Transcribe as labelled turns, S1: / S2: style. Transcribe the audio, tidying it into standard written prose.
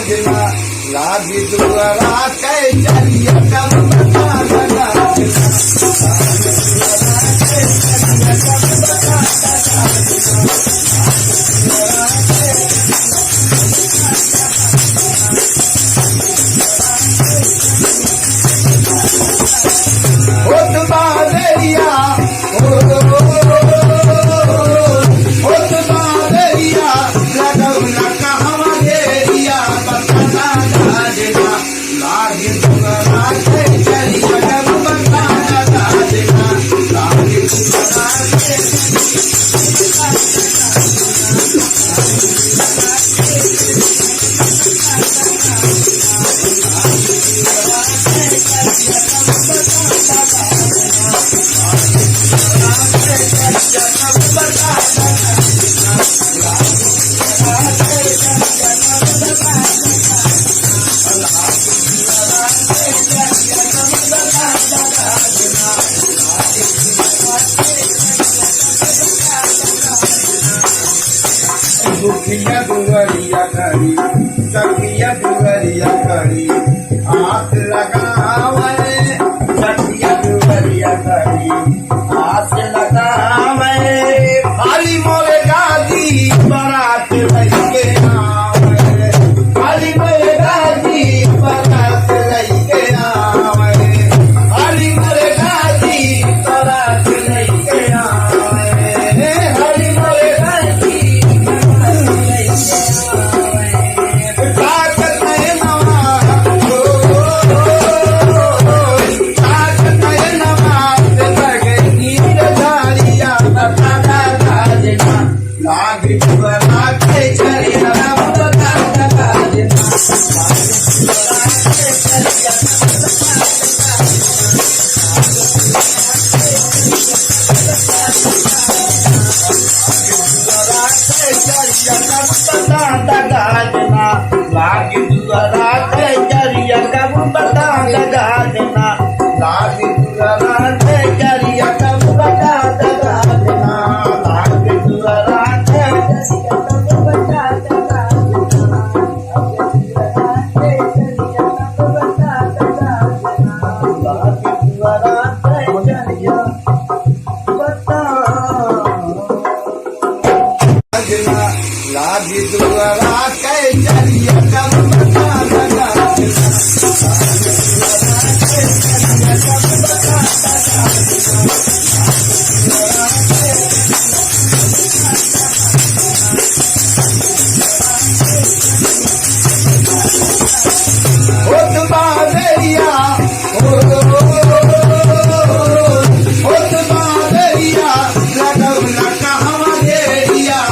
S1: लागी दुआरा कै चलिए कब दुखिया दुवरिया करी सखिया दुवरिया करी हाथ लगावे सखिया दुवरिया करी हाथ लगावे खाली मोरे गाजी बारात लइके आवे खाली मोरे गाजी बारात लइके आवे खाली मोरे गाजी बारात लइके आवे खाली मोरे गाजी लागी दुआरा